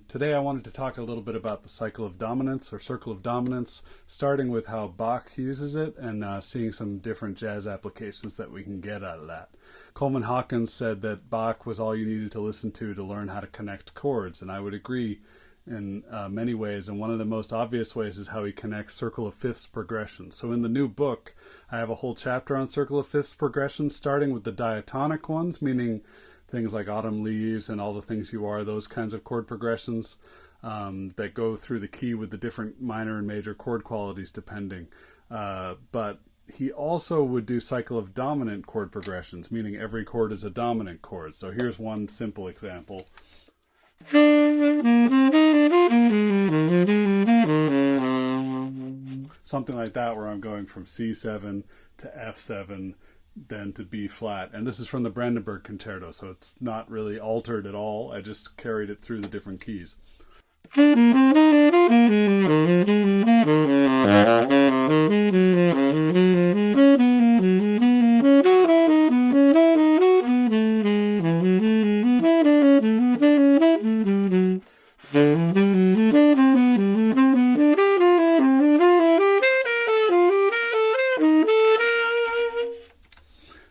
Today I wanted to talk a little bit about the cycle of dominance or circle of dominance, starting with how Bach uses it and seeing some different jazz applications that we can get out of that. Coleman Hawkins said that Bach was all you needed to listen to learn how to connect chords, and I would agree in many ways, and one of the most obvious ways is how he connects circle of fifths progressions. So in the new book, I have a whole chapter on circle of fifths progressions, starting with the diatonic ones, meaning things like autumn leaves and all the things you are, those kinds of chord progressions that go through the key with the different minor and major chord qualities depending. But he also would do cycle of dominant chord progressions, meaning every chord is a dominant chord. So here's one simple example. Something like that, where I'm going from C7 to F7, then to B flat. And this is from the Brandenburg Concerto, so it's not really altered at all. I just carried it through the different keys.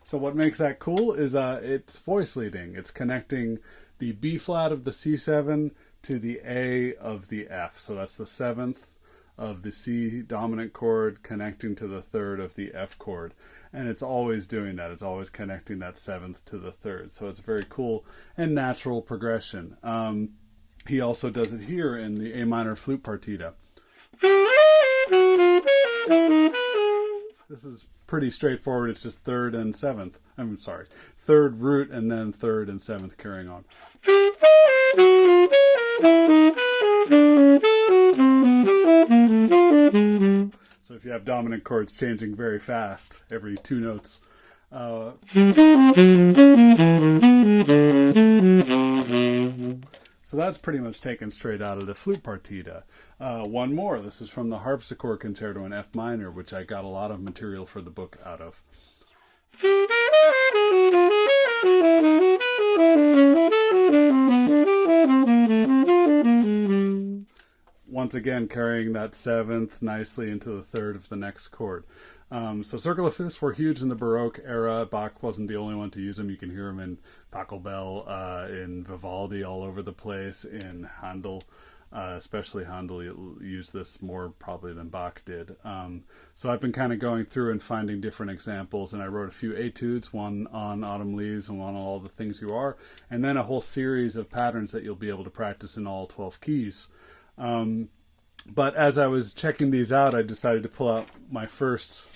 So what makes that cool is it's voice leading. It's connecting the B flat of the C7 to the A of the F. So that's the seventh of the C dominant chord connecting to the third of the F chord. And it's always doing that. It's always connecting that seventh to the third. So it's a very cool and natural progression. He also does it here in the A minor flute partita. This is pretty straightforward. It's just third and seventh. I'm sorry, third root and then third and seventh carrying on. So if you have dominant chords changing very fast every two notes, so that's pretty much taken straight out of the flute partita. One more. This is from the Harpsichord Concerto in F minor, which I got a lot of material for the book out of. Once again, carrying that seventh nicely into the third of the next chord. So circle of fifths were huge in the Baroque era. Bach wasn't the only one to use them. You can hear them in Pachelbel, in Vivaldi, all over the place, in Handel. Especially Handel used this more probably than Bach did. So I've been kind of going through and finding different examples, and I wrote a few etudes, one on autumn leaves and one on all the things you are, and then a whole series of patterns that you'll be able to practice in all 12 keys. But as I was checking these out, I decided to pull out my first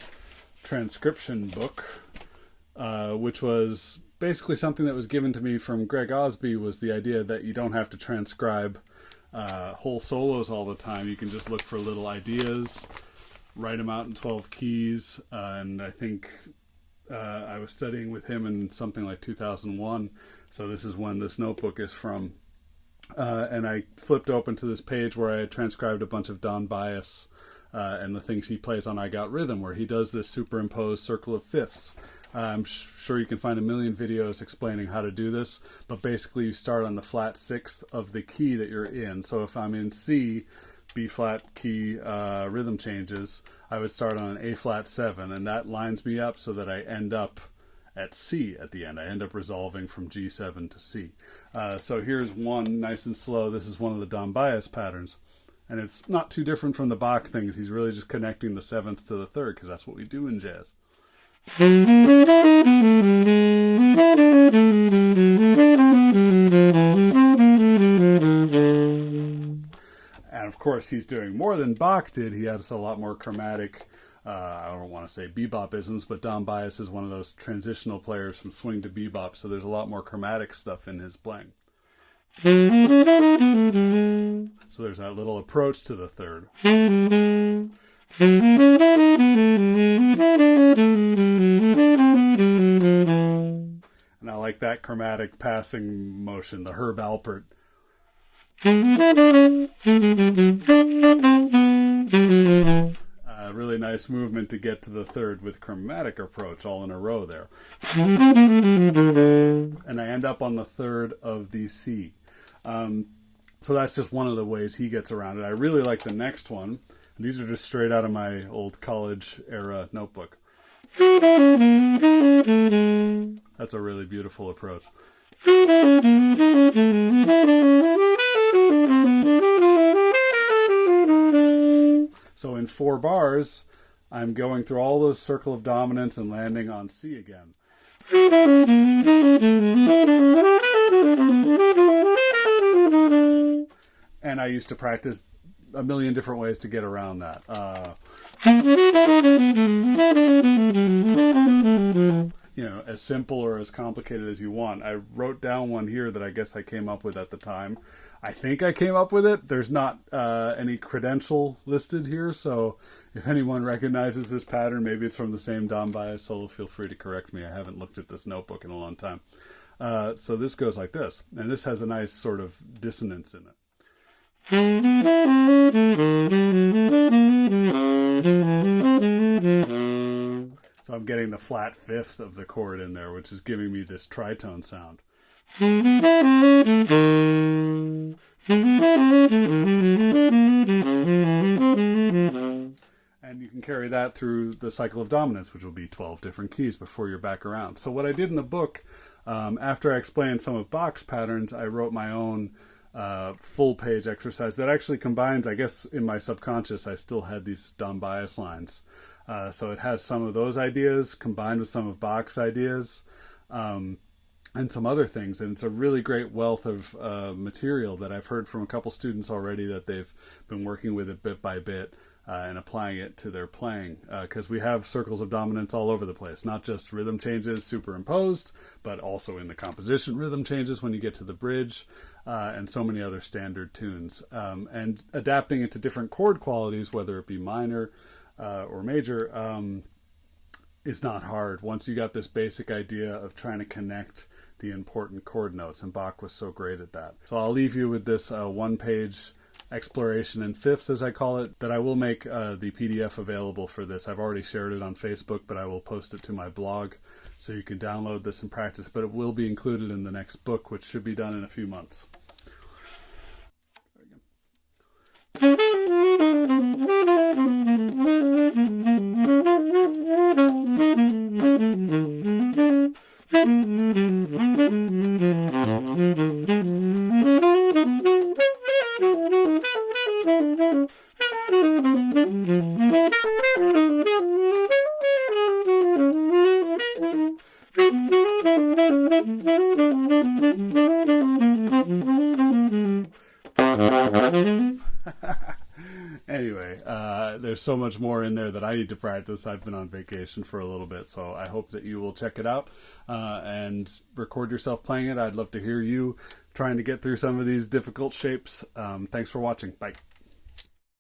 transcription book, which was basically something that was given to me from Greg Osby, was the idea that you don't have to transcribe whole solos all the time. You can just look for little ideas, write them out in 12 keys, and I think I was studying with him in something like 2001, so this is when this notebook is from. And I flipped open to this page where I had transcribed a bunch of Don Byas and the things he plays on I Got Rhythm, where he does this superimposed circle of fifths. I'm sure you can find a million videos explaining how to do this, but basically you start on the flat sixth of the key that you're in. So if I'm in C, B flat key rhythm changes, I would start on an A flat 7, and that lines me up so that I end up at C at the end. I end up resolving from G7 to C. So here's one nice and slow. This is one of the Don Byas patterns. And it's not too different from the Bach things. He's really just connecting the seventh to the third, because that's what we do in jazz. And of course, he's doing more than Bach did. He has a lot more chromatic, I don't want to say bebop-isms, but Don Byas is one of those transitional players from swing to bebop, so there's a lot more chromatic stuff in his playing. So there's that little approach to the third. And I like that chromatic passing motion, the Herb Alpert. Really nice movement to get to the third with chromatic approach all in a row there. And I end up on the third of the C. So that's just one of the ways he gets around it. I really like the next one. These are just straight out of my old college era notebook. That's a really beautiful approach. So in 4 bars, I'm going through all those circle of dominance and landing on C again. And I used to practice a million different ways to get around that. You know, as simple or as complicated as you want. I wrote down one here that I guess I came up with at the time. I think I came up with it. There's not any credential listed here, so if anyone recognizes this pattern, maybe it's from the same Don Byas solo, feel free to correct me. I haven't looked at this notebook in a long time. So this goes like this, and this has a nice sort of dissonance in it. So I'm getting the flat fifth of the chord in there, which is giving me this tritone sound. And you can carry that through the cycle of dominance, which will be 12 different keys before you're back around. So what I did in the book, after I explained some of Bach's patterns, I wrote my own full page exercise that actually combines, I guess in my subconscious I still had these Don Byas lines, so it has some of those ideas combined with some of Bach's ideas, and some other things, and it's a really great wealth of material that I've heard from a couple students already that they've been working with it bit by bit and applying it to their playing, because we have circles of dominance all over the place, not just rhythm changes superimposed, but also in the composition rhythm changes when you get to the bridge, and so many other standard tunes, and adapting it to different chord qualities, whether it be minor or major, is not hard once you got this basic idea of trying to connect the important chord notes, and Bach was so great at that. So I'll leave you with this one-page exploration in fifths, as I call it, that I will make the PDF available for this. I've already shared it on Facebook, but I will post it to my blog so you can download this and practice, but it will be included in the next book, which should be done in a few months. Anyway, there's so much more in there that I need to practice. I've been on vacation for a little bit, so I hope that you will check it out and record yourself playing it. I'd love to hear you trying to get through some of these difficult shapes. Thanks for watching. Bye.